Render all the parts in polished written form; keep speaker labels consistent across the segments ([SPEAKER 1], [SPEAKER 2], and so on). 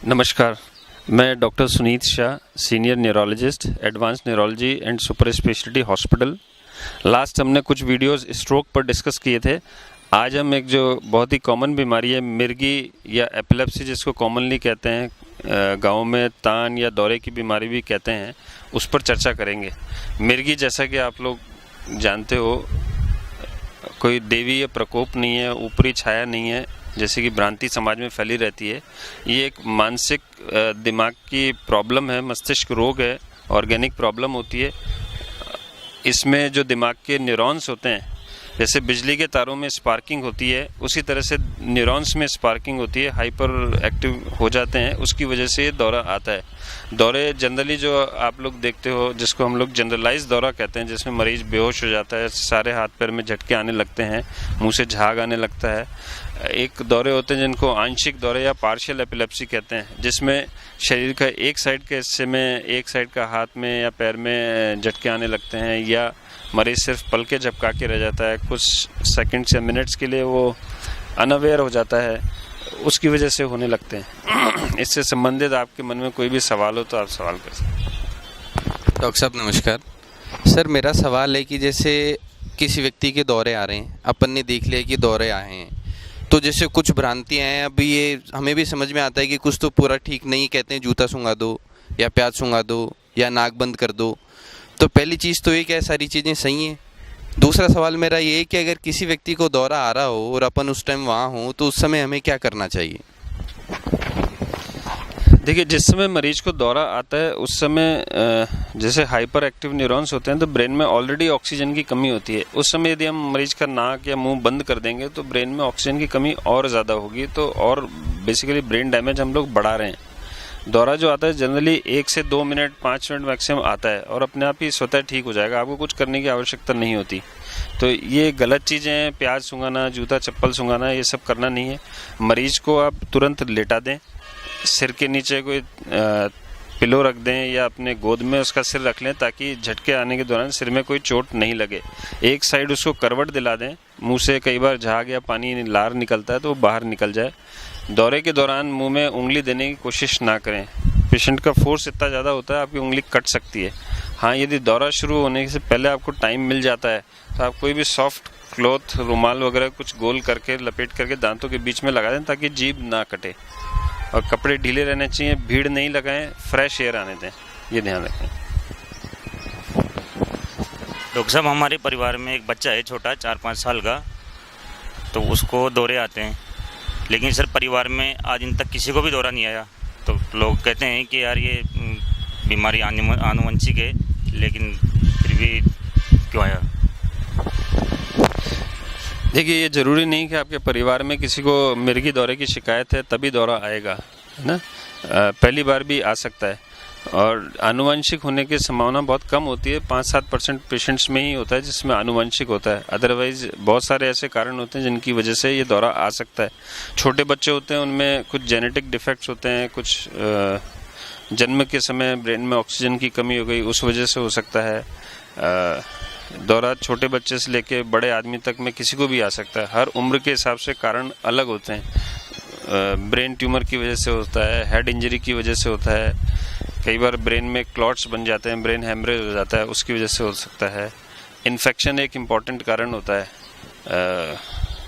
[SPEAKER 1] नमस्कार, मैं doctor Sunit Shah, senior neurologist, advance neurology and super speciality hospital. Last हमने कुछ वीडियोस स्ट्रोक पर डिस्कस किए थे। आज हम एक जो बहुत ही कॉमन बीमारी है मिर्गी या एपिलेप्सी, जिसको कॉमनली कहते हैं, गाँव में तान या दौरे की बीमारी भी कहते हैं, उस पर चर्चा करेंगे। मिर्गी, जैसा कि आप लोग जानते हो, कोई देवीय प्रकोप नहीं है, ऊपरी छाया नहीं है, जैसे कि भ्रांति समाज में फैली रहती है। ये एक मानसिक दिमाग की प्रॉब्लम है, मस्तिष्क रोग है, ऑर्गेनिक प्रॉब्लम होती है। इसमें जो दिमाग के न्यूरॉन्स होते हैं, जैसे बिजली के तारों में स्पार्किंग होती है, उसी तरह से न्यूरॉन्स में स्पार्किंग होती है, हाइपर एक्टिव हो जाते हैं, उसकी वजह से ये दौरा आता है। दौरे जनरली जो आप लोग देखते हो, जिसको हम लोग जनरलाइज दौरा कहते हैं, जिसमें मरीज बेहोश हो जाता है, सारे हाथ पैर में झटके आने लगते हैं, मुंह से झाग आने लगता है। एक दौरे होते हैं जिनको आंशिक दौरे या पार्शियल एपिलेप्सी कहते हैं, जिसमें शरीर का एक साइड के हिस्से में, एक साइड का हाथ में या पैर में झटके आने लगते हैं, या मरीज सिर्फ पलके झपका के रह जाता है, कुछ सेकंड्स या मिनट्स के लिए वो अनअवेयर हो जाता है, उसकी वजह से होने लगते हैं। इससे संबंधित आपके मन में कोई भी सवाल हो तो आप सवाल कर सकते हैं।
[SPEAKER 2] डॉक्टर साहब नमस्कार। सर, मेरा सवाल है कि जैसे किसी व्यक्ति के दौरे आ रहे हैं, अपन ने देख लिया कि दौरे आए हैं, तो जैसे कुछ भ्रांतियाँ हैं, अभी ये हमें भी समझ में आता है कि कुछ तो पूरा ठीक नहीं, कहते हैं जूता सूंघा दो या प्याज सूंघा दो या नाक बंद कर दो। तो पहली चीज़ तो ये क्या सारी चीज़ें सही हैं? दूसरा सवाल मेरा ये है कि अगर किसी व्यक्ति को दौरा आ रहा हो और अपन उस टाइम वहाँ हो, तो उस समय हमें क्या करना चाहिए?
[SPEAKER 1] देखिए, जिस समय मरीज को दौरा आता है उस समय जैसे हाइपर एक्टिव न्यूरॉन्स होते हैं, तो ब्रेन में ऑलरेडी ऑक्सीजन की कमी होती है। उस समय यदि हम मरीज का नाक या मुंह बंद कर देंगे तो ब्रेन में ऑक्सीजन की कमी और ज़्यादा होगी, तो और बेसिकली ब्रेन डैमेज हम लोग बढ़ा रहे हैं। दौरा जो आता है जनरली 1 से 2 मिनट, 5 मिनट मैक्सिमम आता है और अपने आप ही स्वतः ठीक हो जाएगा, आपको कुछ करने की आवश्यकता नहीं होती। तो ये गलत चीज़ें हैं, प्याज सूंघाना, जूता चप्पल सूंघाना, ये सब करना नहीं है। मरीज को आप तुरंत लेटा दें, सिर के नीचे कोई पिलो रख दें या अपने गोद में उसका सिर रख लें, ताकि झटके आने के दौरान सिर में कोई चोट नहीं लगे। एक साइड उसको करवट दिला दें, मुंह से कई बार झाग या पानी लार निकलता है तो वो बाहर निकल जाए। दौरे के दौरान मुंह में उंगली देने की कोशिश ना करें, पेशेंट का फोर्स इतना ज़्यादा होता है आपकी उंगली कट सकती है। हाँ, यदि दौरा शुरू होने से पहले आपको टाइम मिल जाता है तो आप कोई भी सॉफ्ट क्लॉथ, रुमाल वगैरह कुछ गोल करके लपेट करके दांतों के बीच में लगा दें, ताकि जीभ ना कटे। और कपड़े ढीले रहने चाहिए, भीड़ नहीं लगाएं, फ्रेश एयर आने दें, ये ध्यान रखें।
[SPEAKER 3] डॉक्टर साहब, हमारे परिवार में एक बच्चा है छोटा, 4-5 साल का, तो उसको दौरे आते हैं, लेकिन सर परिवार में आज दिन तक किसी को भी दौरा नहीं आया। तो लोग कहते हैं कि यार ये बीमारी आनुवंशिक है, लेकिन फिर भी क्यों आया?
[SPEAKER 1] देखिए, ये ज़रूरी नहीं कि आपके परिवार में किसी को मिर्गी दौरे की शिकायत है तभी दौरा आएगा, है ना। पहली बार भी आ सकता है और आनुवंशिक होने की संभावना बहुत कम होती है। 5-7% पेशेंट्स में ही होता है जिसमें आनुवंशिक होता है। अदरवाइज बहुत सारे ऐसे कारण होते हैं जिनकी वजह से ये दौरा आ सकता है। छोटे बच्चे होते हैं, उनमें कुछ जेनेटिक डिफेक्ट्स होते हैं, कुछ जन्म के समय ब्रेन में ऑक्सीजन की कमी हो गई, उस वजह से हो सकता है। दौरा छोटे बच्चे से लेके बड़े आदमी तक में किसी को भी आ सकता है। हर उम्र के हिसाब से कारण अलग होते हैं। ब्रेन ट्यूमर की वजह से होता है, हेड इंजरी की वजह से होता है, कई बार ब्रेन में क्लॉट्स बन जाते हैं, ब्रेन हेमरेज हो जाता है, उसकी वजह से हो सकता है। इन्फेक्शन एक इम्पॉर्टेंट कारण होता है।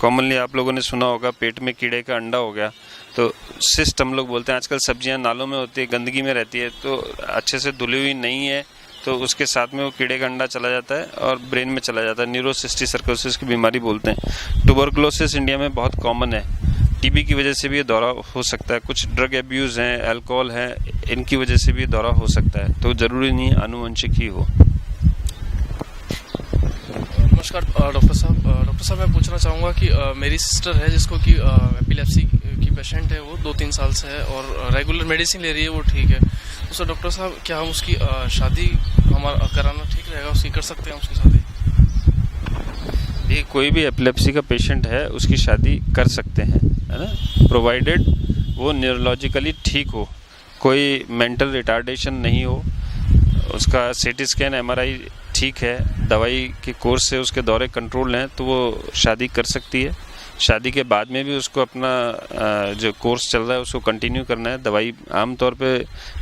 [SPEAKER 1] कॉमनली आप लोगों ने सुना होगा, पेट में कीड़े का अंडा हो गया तो सिस्ट हम लोग बोलते हैं। आजकल सब्जियां नालों में होती है, गंदगी में रहती है, तो अच्छे से धुली हुई नहीं है, तो उसके साथ में वो कीड़े का अंडा चला जाता है और ब्रेन में चला जाता है। न्यूरोसिस्टिक सर्कोसिस की बीमारी बोलते हैं। ट्यूबरकुलोसिस इंडिया में बहुत कॉमन है। टीबी की वजह से भी ये दौरा हो सकता है। कुछ ड्रग एब्यूज़ हैं, अल्कोहल है, इनकी वजह से भी ये दौरा हो सकता है। तो ज़रूरी नहीं आनुवंशिक ही हो।
[SPEAKER 4] नमस्कार डॉक्टर साहब, मैं पूछना चाहूँगा कि मेरी सिस्टर है जिसको कि एपिलेप्सी की पेशेंट है, वो 2-3 साल से है और रेगुलर मेडिसिन ले रही है, वो ठीक है। तो सर डॉक्टर साहब, क्या हम उसकी शादी हमारा कराना ठीक रहेगा? उसकी कर सकते हैं उसकी शादी?
[SPEAKER 1] ये कोई भी एपिलेप्सी का पेशेंट है उसकी शादी कर सकते हैं, है ना, प्रोवाइडेड वो न्यूरोलॉजिकली ठीक हो, कोई मेंटल रिटार्डेशन नहीं हो, उसका सीटी स्कैन एमआरआई ठीक है, दवाई के कोर्स से उसके दौरे कंट्रोल हैं, तो वो शादी कर सकती है। शादी के बाद में भी उसको अपना जो कोर्स चल रहा है उसको कंटिन्यू करना है। दवाई आमतौर पे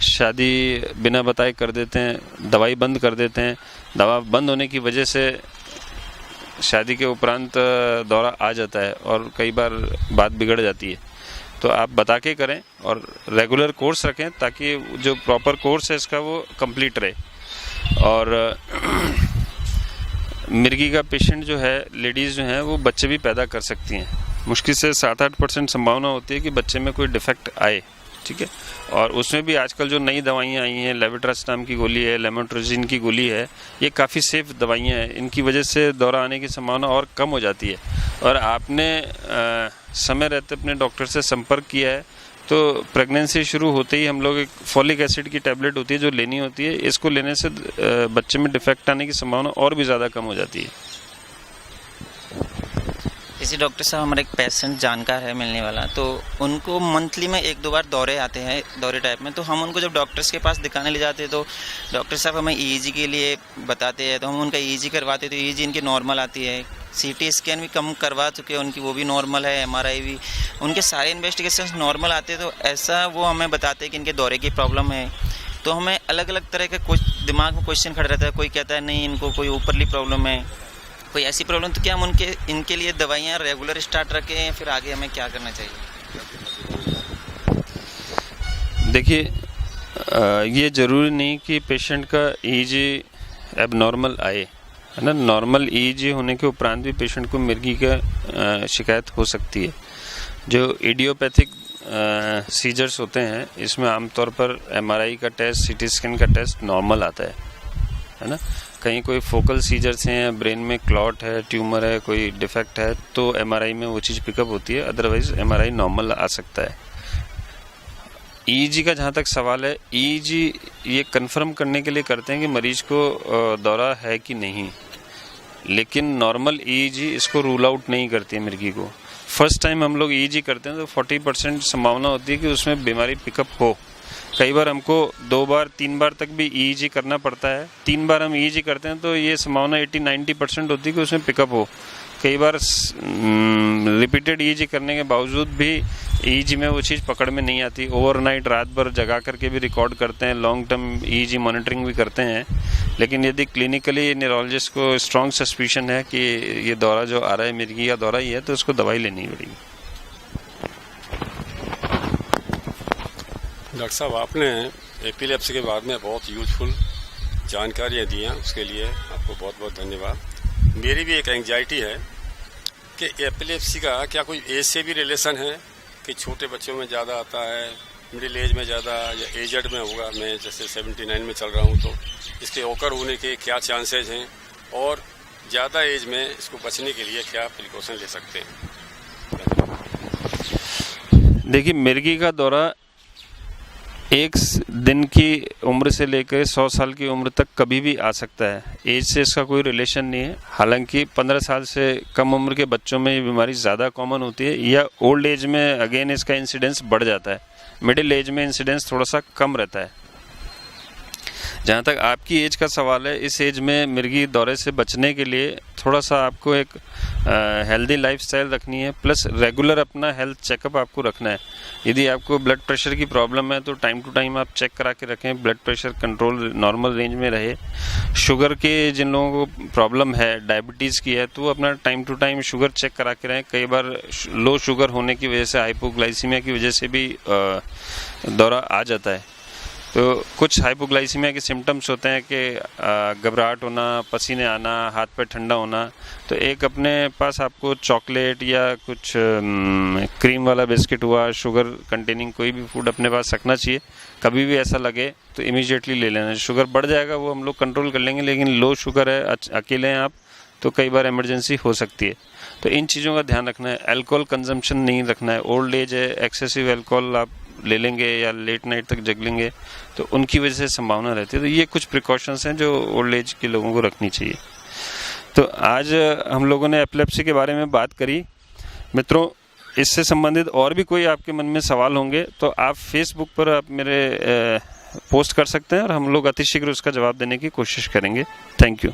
[SPEAKER 1] शादी बिना बताए कर देते हैं, दवाई बंद कर देते हैं। दवा बंद होने की वजह से शादी के उपरांत दौरा आ जाता है और कई बार बात बिगड़ जाती है। तो आप बता के करें और रेगुलर कोर्स रखें ताकि जो प्रॉपर कोर्स है इसका वो कंप्लीट रहे। और मिर्गी का पेशेंट जो है, लेडीज़ जो हैं वो बच्चे भी पैदा कर सकती हैं। मुश्किल से 7-8% संभावना होती है कि बच्चे में कोई डिफेक्ट आए, ठीक है। और उसमें भी आजकल जो नई दवाइयाँ आई हैं, लेविट्रास्टाम की गोली है, लेमोट्रोजिन की गोली है, ये काफ़ी सेफ दवाइयाँ हैं। इनकी वजह से दौरा आने की संभावना और कम हो जाती है। और आपने समय रहते अपने डॉक्टर से संपर्क किया है तो प्रेगनेंसी शुरू होते ही हम लोग एक फॉलिक एसिड की टैबलेट होती है जो लेनी होती है। इसको लेने से बच्चे में डिफेक्ट आने की संभावना और भी ज़्यादा कम हो जाती है।
[SPEAKER 5] जैसे डॉक्टर साहब हमारा एक पेशेंट जानकार है मिलने वाला, तो उनको मंथली में 1-2 बार दौरे आते हैं, दौरे टाइप में। तो हम उनको जब डॉक्टर्स के पास दिखाने ले जाते हैं तो डॉक्टर साहब हमें ईईजी के लिए बताते हैं, तो हम उनका ईईजी करवाते हैं तो ईईजी इनकी नॉर्मल आती है। सीटी स्कैन भी कम करवा चुके हैं उनकी, वो भी नॉर्मल है। एमआरआई भी, उनके सारे इन्वेस्टिगेशन नॉर्मल आते हैं। तो ऐसा वो हमें बताते हैं कि इनके दौरे की प्रॉब्लम है। तो हमें अलग अलग तरह का कुछ दिमाग में क्वेश्चन खड़ा रहता है। कोई कहता है नहीं इनको कोई ऊपरली प्रॉब्लम है, कोई ऐसी प्रॉब्लम। तो क्या हम इनके लिए दवाइयाँ रेगुलर स्टार्ट रखें, फिर आगे हमें क्या करना चाहिए?
[SPEAKER 1] देखिए, ये ज़रूरी नहीं कि पेशेंट का ईईजी एबनॉर्मल आए, है ना। नॉर्मल ईईजी होने के उपरांत भी पेशेंट को मिर्गी का शिकायत हो सकती है। जो इडियोपैथिक सीजर्स होते हैं इसमें आमतौर पर एमआरआई का टेस्ट, सीटी स्कैन का टेस्ट नॉर्मल आता है ना। कहीं कोई फोकल सीजर्स हैं, ब्रेन में क्लॉट है, ट्यूमर है, कोई डिफेक्ट है तो एमआरआई में वो चीज़ पिकअप होती है, अदरवाइज एमआरआई नॉर्मल आ सकता है। ईईजी का जहाँ तक सवाल है, ईईजी ये कंफर्म करने के लिए करते हैं कि मरीज को दौरा है कि नहीं, लेकिन नॉर्मल ईईजी इसको रूल आउट नहीं करती है मिर्गी को। फर्स्ट टाइम हम लोग ईईजी करते हैं तो 40% संभावना होती है कि उसमें बीमारी पिकअप हो। कई बार हमको 2 बार 3 बार तक भी ईईजी करना पड़ता है। 3 बार हम ईईजी करते हैं तो ये संभावना 80-90% होती है कि उसमें पिकअप हो। कई बार रिपीटेड ईईजी करने के बावजूद भी ईईजी में वो चीज़ पकड़ में नहीं आती। ओवरनाइट रात भर जगा करके भी रिकॉर्ड करते हैं, लॉन्ग टर्म ईईजी मॉनिटरिंग भी करते हैं, लेकिन यदि क्लिनिकली न्यूरोलॉजिस्ट को स्ट्रॉन्ग सस्पिशन है कि ये दौरा जो आ रहा है मिर्गी का दौरा ही है तो उसको दवाई लेनी पड़ेगी।
[SPEAKER 6] डॉक्टर साहब, आपने एपिलेप्सी के बारे में बहुत यूजफुल जानकारियाँ दी हैं, उसके लिए आपको बहुत बहुत धन्यवाद। मेरी भी एक एंग्जाइटी है कि एपिलेप्सी का क्या कोई एज से भी रिलेशन है कि छोटे बच्चों में ज़्यादा आता है, मिडिल एज में ज़्यादा, या एजड में होगा। मैं जैसे 79 में चल रहा हूँ तो इसके ओकर होने के क्या चांसेज हैं, और ज़्यादा एज में इसको बचने के लिए क्या प्रिकॉशन ले सकते हैं?
[SPEAKER 1] देखिए, मिर्गी का दौरा 1 दिन की उम्र से लेकर 100 साल की उम्र तक कभी भी आ सकता है। एज से इसका कोई रिलेशन नहीं है। हालांकि 15 साल से कम उम्र के बच्चों में ये बीमारी ज़्यादा कॉमन होती है, या ओल्ड एज में अगेन इसका इंसिडेंस बढ़ जाता है। मिडिल एज में इंसिडेंस थोड़ा सा कम रहता है। जहाँ तक आपकी एज का सवाल है, इस एज में मिर्गी दौरे से बचने के लिए थोड़ा सा आपको एक हेल्दी लाइफस्टाइल रखनी है, प्लस रेगुलर अपना हेल्थ चेकअप आपको रखना है। यदि आपको ब्लड प्रेशर की प्रॉब्लम है तो टाइम टू टाइम आप चेक करा के रखें, blood pressure control normal range में रहे। शुगर के जिन लोगों को प्रॉब्लम है, डायबिटीज़ की है, तो अपना time to time sugar check करा के रहें। कई बार लो शुगर होने की वजह से, हाइपोग्लाइसीमिया की वजह से भी दौरा आ जाता है। तो कुछ हाइपोग्लाइसीमिया के सिम्टम्स होते हैं कि घबराहट होना, पसीने आना, हाथ पे ठंडा होना। तो एक अपने पास आपको चॉकलेट या कुछ क्रीम वाला बिस्किट हुआ, शुगर कंटेनिंग कोई भी फूड अपने पास रखना चाहिए। कभी भी ऐसा लगे तो इमीडिएटली ले लेना। शुगर बढ़ जाएगा वो हम लोग कंट्रोल कर लेंगे, लेकिन लो शुगर है, अकेले हैं आप, तो कई बार इमरजेंसी हो सकती है। तो इन चीज़ों का ध्यान रखना है। अल्कोहल कंजम्पशन नहीं रखना है। ओल्ड एज है, एक्सेसिव अल्कोहल आप ले लेंगे या लेट नाइट तक जग लेंगे तो उनकी वजह से संभावना रहती है। तो ये कुछ प्रिकॉशंस हैं जो ओल्ड एज के लोगों को रखनी चाहिए। तो आज हम लोगों ने एपिलेप्सी के बारे में बात करी। मित्रों, इससे संबंधित और भी कोई आपके मन में सवाल होंगे तो आप फेसबुक पर आप मेरे पोस्ट कर सकते हैं और हम लोग अतिशीघ्र उसका जवाब देने की कोशिश करेंगे। Thank you.